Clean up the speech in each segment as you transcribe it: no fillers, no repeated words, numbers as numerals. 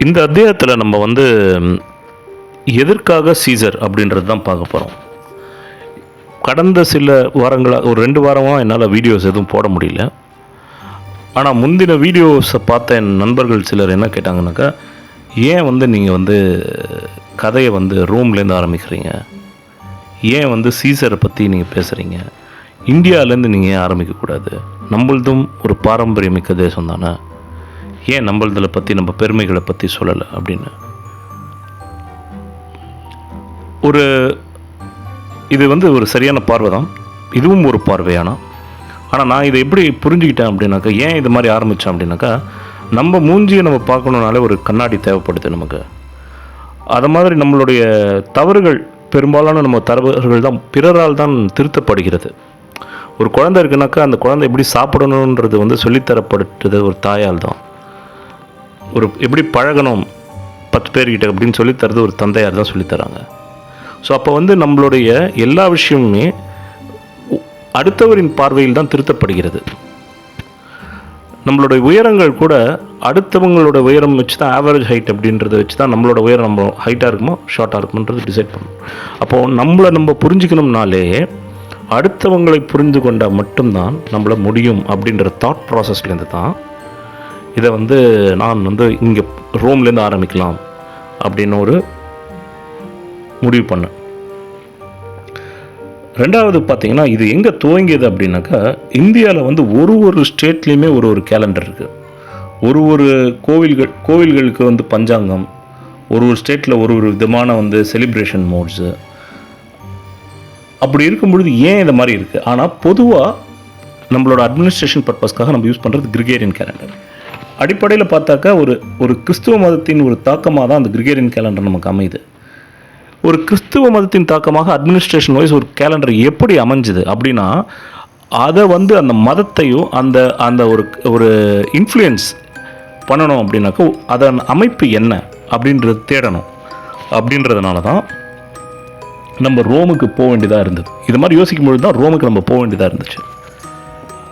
இந்த அத்தியாயத்தில் நம்ம வந்து எதற்காக சீசர் அப்படின்றது தான் பார்க்க போகிறோம். கடந்த சில வாரங்களாக ஒரு 2 வாரமாக என்னால் வீடியோஸ் எதுவும் போட முடியல. ஆனால் முந்தின வீடியோஸை பார்த்த என் நண்பர்கள் சிலர் என்ன கேட்டாங்கன்னாக்கா, ஏன் வந்து நீங்கள் வந்து கதையை வந்து ரோம்லேருந்து ஆரம்பிக்கிறீங்க, ஏன் வந்து சீசரை பற்றி நீங்கள் பேசுகிறீங்க, இந்தியாவிலேருந்து நீங்கள் ஏன் ஆரம்பிக்கக்கூடாது, நம்மளதும் ஒரு பாரம்பரியமிக்க தேசம் தானே, ஏன் நம்மளதில் பற்றி நம்ம பெருமைகளை பற்றி சொல்லலை அப்படின்னு இது வந்து ஒரு சரியான பார்வை தான். இதுவும் ஒரு பார்வையானா. ஆனால் நான் இதை எப்படி புரிஞ்சுக்கிட்டேன் அப்படின்னாக்கா, ஏன் இது மாதிரி ஆரம்பித்தேன் அப்படின்னாக்கா, நம்ம மூஞ்சியை நம்ம பார்க்கணுன்னாலே ஒரு கண்ணாடி தேவைப்படுது நமக்கு. அது மாதிரி நம்மளுடைய தவறுகள், பெரும்பாலான நம்ம தவறுகள் தான் பிறரால் தான் திருத்தப்படுகிறது. ஒரு குழந்தை இருக்குனாக்கா அந்த குழந்தை எப்படி சாப்பிடணுன்றது வந்து சொல்லித்தரப்படுறது ஒரு தாயால் தான். எப்படி பழகணும் 10 பேர்கிட்ட அப்படின்னு சொல்லித்தரது ஒரு தந்தையார் தான் சொல்லித்தராங்க. ஸோ அப்போ வந்து நம்மளுடைய எல்லா விஷயமுமே அடுத்தவரின் பார்வையில் தான் திருத்தப்படுகிறது. நம்மளுடைய உயரங்கள் கூட அடுத்தவங்களோட உயரம் வச்சு தான், ஆவரேஜ் ஹைட் அப்படின்றத வச்சு தான் நம்மளோட உயரம் நம்ம ஹைட்டாக இருக்குமோ ஷார்ட்டாக இருக்குமோன்றது டிசைட் பண்ணணும். அப்போது நம்ம புரிஞ்சுக்கணும்னாலே அடுத்தவங்களை புரிந்து கொண்டால் மட்டும்தான் நம்மளை முடியும் அப்படின்ற தாட் ப்ராசஸ்லேருந்து தான் இதை வந்து நான் வந்து இங்கே ரோம்லேருந்து ஆரம்பிக்கலாம் அப்படின்னு ஒரு முடிவு பண்ணேன். ரெண்டாவது பார்த்திங்கன்னா, இது எங்கே துவங்கியது அப்படின்னாக்கா, இந்தியாவில் வந்து ஒரு ஸ்டேட்லேயுமே ஒரு கேலண்டர் இருக்குது. ஒரு கோவில்களுக்கு வந்து பஞ்சாங்கம், ஒரு ஸ்டேட்டில் ஒரு விதமான வந்து செலிப்ரேஷன் மோட்ஸு. அப்படி இருக்கும் பொழுது ஏன் இந்த மாதிரி இருக்குது? ஆனால் பொதுவாக நம்மளோட அட்மினிஸ்ட்ரேஷன் பர்பஸ்க்காக நம்ம யூஸ் பண்ணுறது கிரிகேரியன் கேலண்டர். அடிப்படையில் பார்த்தாக்கா ஒரு கிறிஸ்துவ மதத்தின் ஒரு தாக்கமாக தான் அந்த கிரிகேரியன் கேலண்டர் நமக்கு அமையுது. ஒரு கிறிஸ்துவ மதத்தின் தாக்கமாக அட்மினிஸ்ட்ரேஷன் வைஸ் ஒரு கேலண்டர் எப்படி அமைஞ்சுது அப்படின்னா, அதை வந்து அந்த மதத்தையும் அந்த ஒரு இன்ஃப்ளூயன்ஸ் பண்ணணும் அப்படின்னாக்கா அதன் அமைப்பு என்ன அப்படின்றது தேடணும். அப்படின்றதுனால தான் நம்ம ரோமுக்கு போக வேண்டியதாக இருந்தது. இது மாதிரி யோசிக்கும்பொழுது தான் ரோமுக்கு நம்ம போக வேண்டியதாக இருந்துச்சு.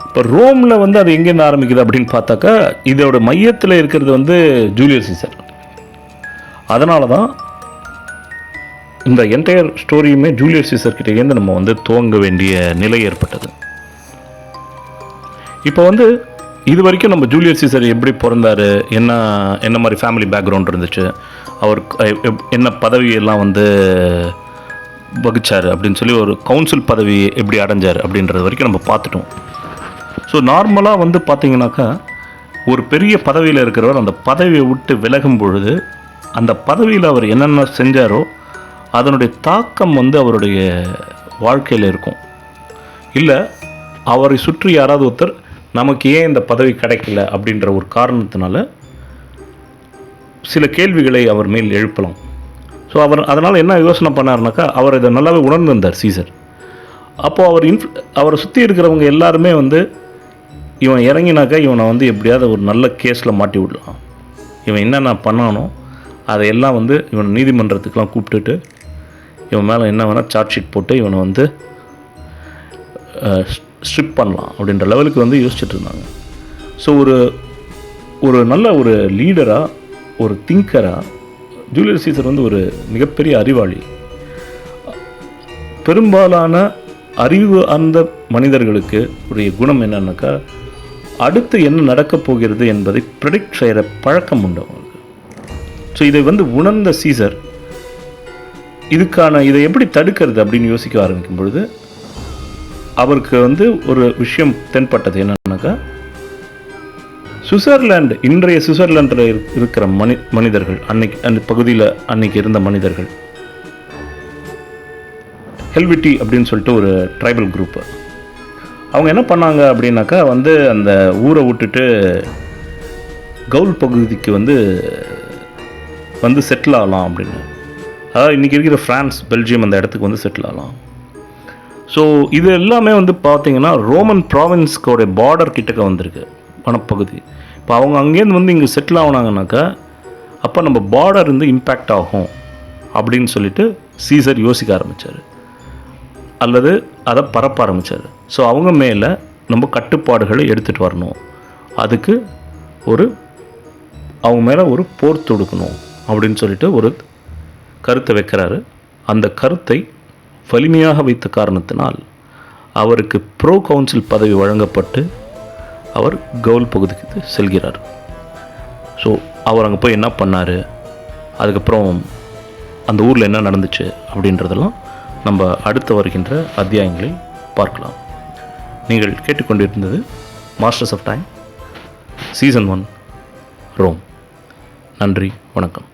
இப்போ ரோமில் வந்து அது எங்கேருந்து ஆரம்பிக்குது அப்படின்னு பார்த்தாக்கா, இதோட மையத்தில் இருக்கிறது வந்து ஜூலியஸ் சீசர். அதனால தான் இந்த என்டையர் ஸ்டோரியுமே ஜூலியஸ் சீசர் கிட்டேருந்து நம்ம வந்து துவங்க வேண்டிய நிலை ஏற்பட்டது. இப்போ வந்து இது வரைக்கும் நம்ம ஜூலியஸ் சீசர் எப்படி பிறந்தார், என்ன மாதிரி ஃபேமிலி பேக்ரவுண்ட் இருந்துச்சு, அவர் என்ன பதவியெல்லாம் வந்து வகிச்சார் அப்படின்னு சொல்லி, ஒரு கவுன்சில் பதவி எப்படி அடைஞ்சார் அப்படின்றது வரைக்கும் நம்ம பார்த்துட்டோம். ஸோ நார்மலாக வந்து பார்த்திங்கனாக்கா, ஒரு பெரிய பதவியில் இருக்கிறவர் அந்த பதவியை விட்டு விலகும் பொழுது அந்த பதவியில் அவர் என்னென்ன செஞ்சாரோ அதனுடைய தாக்கம் வந்து அவருடைய வாழ்க்கையில் இருக்கும். இல்லை அவரை சுற்றி யாராவது ஒருத்தர் நமக்கு ஏன் இந்த பதவி கிடைக்கல அப்படின்ற ஒரு காரணத்தினால சில கேள்விகளை அவர் மேல் எழுப்பலாம். ஸோ அதனால் என்ன யோசனை பண்ணார்னாக்கா, அவர் இதை நல்லாவே உணர்ந்திருந்தார் சீசர். அப்போது அவரை சுற்றி இருக்கிறவங்க எல்லாருமே வந்து, இவன் இறங்கினாக்கா இவனை வந்து எப்படியாவது ஒரு நல்ல கேஸில் மாட்டி விடலாம், இவன் என்னென்ன பண்ணானோ அதையெல்லாம் வந்து இவன் நீதிமன்றத்துக்கெலாம் கூப்பிட்டுட்டு இவன் மேலே என்ன வேணால் சார்ஜ் ஷீட் போட்டு இவனை வந்து ஸ்ட்ரிப் பண்ணலாம் அப்படின்ற லெவலுக்கு வந்து யோசிச்சுட்டு இருந்தாங்க. ஸோ ஒரு நல்ல ஒரு லீடராக, ஒரு திங்கராக ஜூலியஸ் சீசர் வந்து ஒரு மிகப்பெரிய அறிவாளி. பெரும்பாலான அறிவு அந்த மனிதர்களுக்கு உடைய குணம் என்னன்னாக்கா, அடுத்து என்ன நடக்கப் போகிறது என்பதை ப்ரெடிக்ட் செய்கிற பழக்கம் உண்டு அவங்களுக்கு. ஸோ இதை வந்து உணர்ந்த சீசர் இதை எப்படி தடுக்கிறது அப்படின்னு யோசிக்க ஆரம்பிக்கும் பொழுது அவருக்கு வந்து ஒரு விஷயம் தென்பட்டது. என்னன்னாக்கா, சுவிட்சர்லாந்து, இன்றைய சுவிட்சர்லாண்டில் இருக்கிற மனிதர்கள், அந்த பகுதியில் அன்னைக்கு இருந்த மனிதர்கள், ஹெல்விட்டி அப்படின்னு சொல்லிட்டு ஒரு ட்ரைபல் குரூப்பு, அவங்க என்ன பண்ணாங்க அப்படின்னாக்கா, வந்து அந்த ஊரை விட்டுட்டு கவுல் பகுதிக்கு வந்து செட்டில் ஆகலாம் அப்படின்னு. அதாவது இன்றைக்கி இருக்கிற ஃப்ரான்ஸ், பெல்ஜியம் அந்த இடத்துக்கு வந்து செட்டில் ஆகலாம். ஸோ இது எல்லாமே வந்து பார்த்திங்கன்னா ரோமன் ப்ராவின்ஸ்கோடைய பார்டர் கிட்டக்க வந்திருக்கு, வனப்பகுதி. இப்போ அவங்க அங்கேருந்து வந்து இங்கே செட்டில் ஆகினாங்கனாக்கா அப்போ நம்ம பார்டர் வந்து இம்பேக்ட் ஆகும் அப்படின்னு சொல்லிட்டு சீசர் யோசிக்க ஆரம்பித்தார், அல்லது அதை பரப்ப ஆரம்பித்தார். ஸோ அவங்க மேலே நம்ம கட்டுப்பாடுகளை எடுத்துகிட்டு வரணும், அதுக்கு ஒரு அவங்க மேலே ஒரு போர் தொடுக்கணும் அப்படின்னு சொல்லிட்டு ஒரு கருத்தை வைக்கிறாரு. அந்த கருத்தை வலிமையாக வைத்த காரணத்தினால் அவருக்கு ப்ரோ கவுன்சில் பதவி வழங்கப்பட்டு அவர் கவுல் பகுதிக்கு செல்கிறார். ஸோ அவர் அங்கே போய் என்ன பண்ணார், அதுக்கப்புறம் அந்த ஊரில் என்ன நடந்துச்சு அப்படின்றதெல்லாம் நம்ம அடுத்து வருகின்ற அத்தியாயங்களில் பார்க்கலாம். நீங்கள் கேட்டுக்கொண்டிருந்தது masters of time season 1 Rome. நன்றி, வணக்கம்.